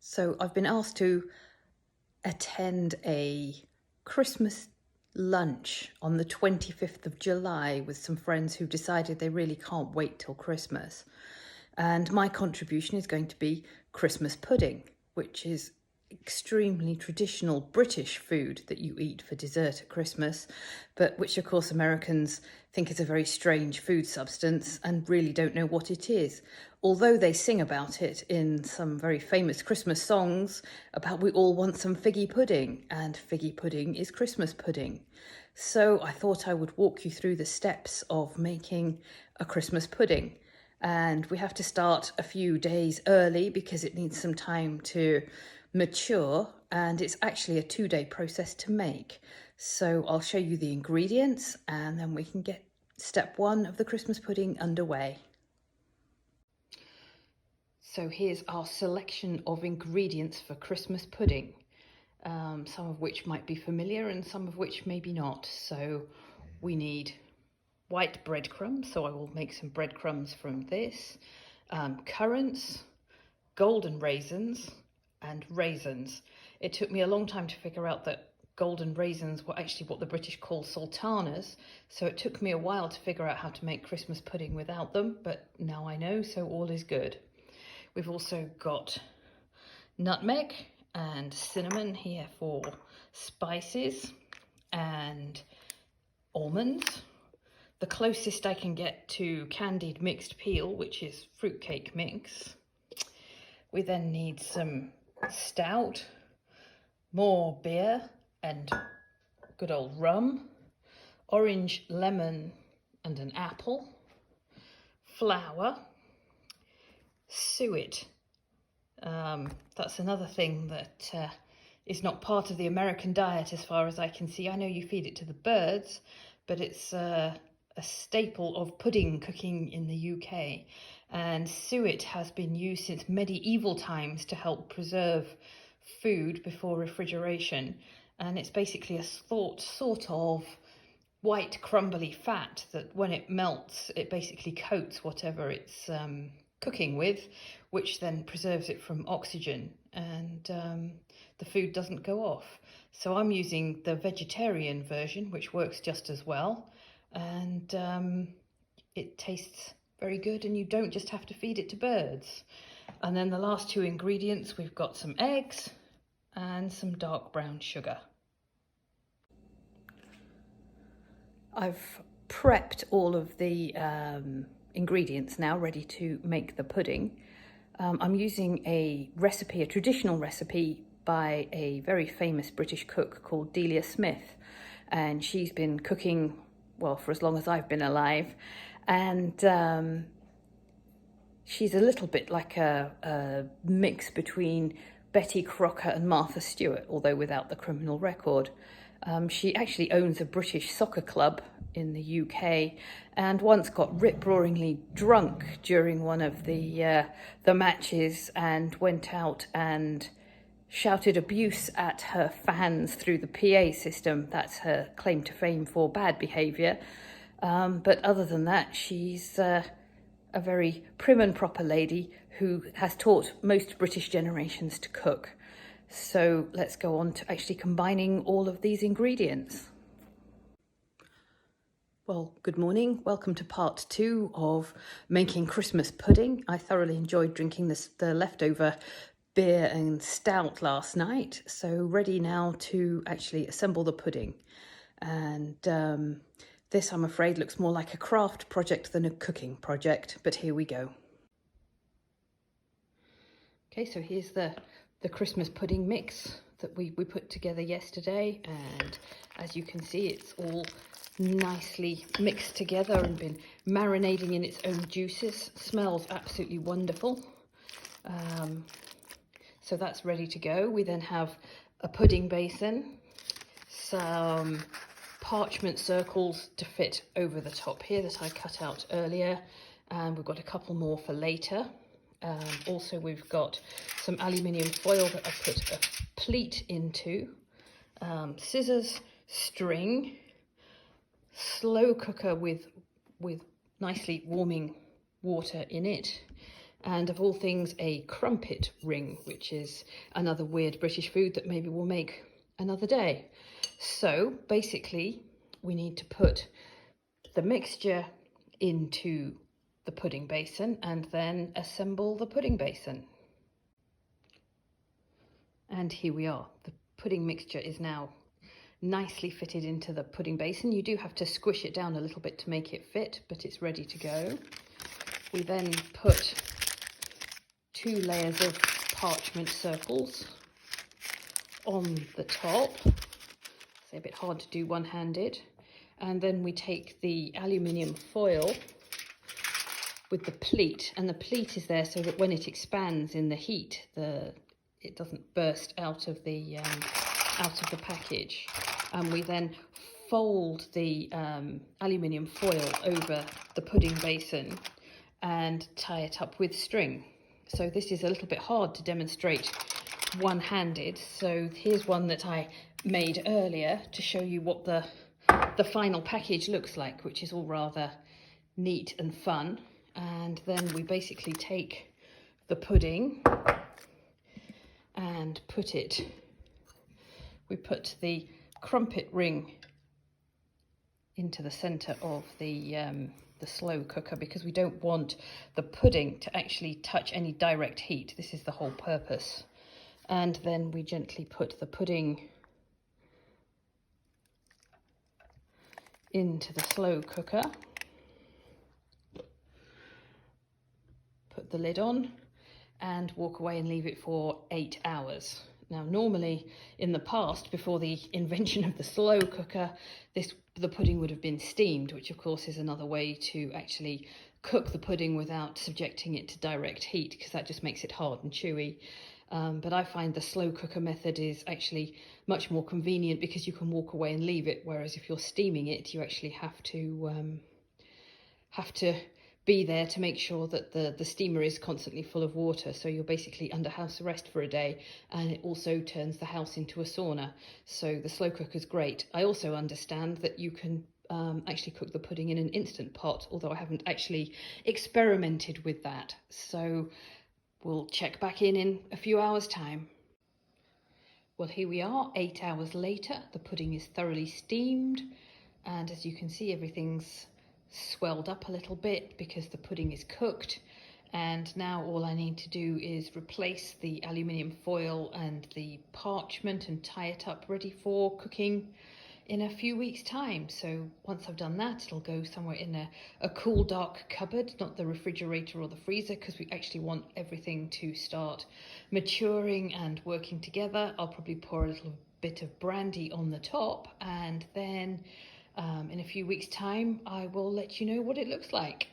So I've been asked to attend a Christmas lunch on the 25th of July with some friends who decided they really can't wait till Christmas. And my contribution is going to be Christmas pudding, which is extremely traditional British food that you eat for dessert at Christmas, but which of course Americans think is a very strange food substance and really don't know what it is. Although they sing about it in some very famous Christmas songs about we all want some figgy pudding, and figgy pudding is Christmas pudding. So I thought I would walk you through the steps of making a Christmas pudding. And we have to start a few days early because it needs some time to mature, and it's actually a 2-day process to make. So I'll show you the ingredients and then we can get step 1 of the Christmas pudding underway. So here's our selection of ingredients for Christmas pudding, some of which might be familiar and some of which maybe not. So we need white breadcrumbs, so I will make some breadcrumbs from this, currants, golden raisins, and raisins. It took me a long time to figure out that golden raisins were actually what the British call sultanas, so it took me a while to figure out how to make Christmas pudding without them, but now I know, so all is good. We've also got nutmeg and cinnamon here for spices, and almonds. The closest I can get to candied mixed peel, which is fruitcake mix. We then need some stout, more beer and good old rum, orange, lemon and an apple, flour, suet. That's another thing that is not part of the American diet as far as I can see. I know you feed it to the birds, but it's a staple of pudding cooking in the UK. And suet has been used since medieval times to help preserve food before refrigeration. And it's basically a sort of white crumbly fat that when it melts, it basically coats whatever it's cooking with, which then preserves it from oxygen, and the food doesn't go off. So I'm using the vegetarian version, which works just as well, and it tastes very good, and you don't just have to feed it to birds. And then the last 2 ingredients, we've got some eggs and some dark brown sugar. I've prepped all of the ingredients now, ready to make the pudding. I'm using a traditional recipe by a very famous British cook called Delia Smith, and she's been cooking, well, for as long as I've been alive, and she's a little bit like a mix between Betty Crocker and Martha Stewart, although without the criminal record. She actually owns a British soccer club in the UK, and once got rip-roaringly drunk during one of the matches and went out and shouted abuse at her fans through the PA system. That's her claim to fame for bad behaviour. But other than that, she's a very prim and proper lady who has taught most British generations to cook. So let's go on to actually combining all of these ingredients. Well, good morning. Welcome to part 2 of making Christmas pudding. I thoroughly enjoyed drinking the leftover beer and stout last night. So ready now to actually assemble the pudding. And this, I'm afraid, looks more like a craft project than a cooking project, but here we go. Okay, so here's the Christmas pudding mix that we put together yesterday, and as you can see, it's all nicely mixed together and been marinating in its own juices. Smells absolutely wonderful. So that's ready to go. We then have a pudding basin, some parchment circles to fit over the top here that I cut out earlier, and we've got a couple more for later. Also, we've got some aluminium foil that I put a pleat into, scissors, string, slow cooker with nicely warming water in it, and of all things a crumpet ring, which is another weird British food that maybe we'll make another day. So basically we need to put the mixture into the pudding basin and then assemble the pudding basin. And here we are. The pudding mixture is now nicely fitted into the pudding basin. You do have to squish it down a little bit to make it fit, but it's ready to go. We then put 2 layers of parchment circles on the top. It's a bit hard to do one-handed. And then we take the aluminium foil with the pleat, and the pleat is there so that when it expands in the heat, it doesn't burst out of the package. And we then fold the aluminium foil over the pudding basin and tie it up with string. So this is a little bit hard to demonstrate one-handed, so here's one that I made earlier to show you what the final package looks like, which is all rather neat and fun. And then we basically take the pudding and we put the crumpet ring into the center of the slow cooker, because we don't want the pudding to actually touch any direct heat. This is the whole purpose. And then we gently put the pudding into the slow cooker, put the lid on and walk away and leave it for 8 hours. Now, normally in the past, before the invention of the slow cooker, the pudding would have been steamed, which of course is another way to actually cook the pudding without subjecting it to direct heat, because that just makes it hard and chewy. But I find the slow cooker method is actually much more convenient, because you can walk away and leave it, whereas if you're steaming it, you actually have to be there to make sure that the steamer is constantly full of water. So you're basically under house arrest for a day, and it also turns the house into a sauna. So the slow cooker is great. I also understand that you can actually cook the pudding in an instant pot, although I haven't actually experimented with that. So we'll check back in a few hours' time. Well, here we are, 8 hours later. The pudding is thoroughly steamed, and as you can see, everything's swelled up a little bit because the pudding is cooked. And now all I need to do is replace the aluminium foil and the parchment and tie it up ready for cooking in a few weeks' time. So once I've done that, it'll go somewhere in a cool, dark cupboard, not the refrigerator or the freezer, because we actually want everything to start maturing and working together. I'll probably pour a little bit of brandy on the top, and then in a few weeks' time, I will let you know what it looks like.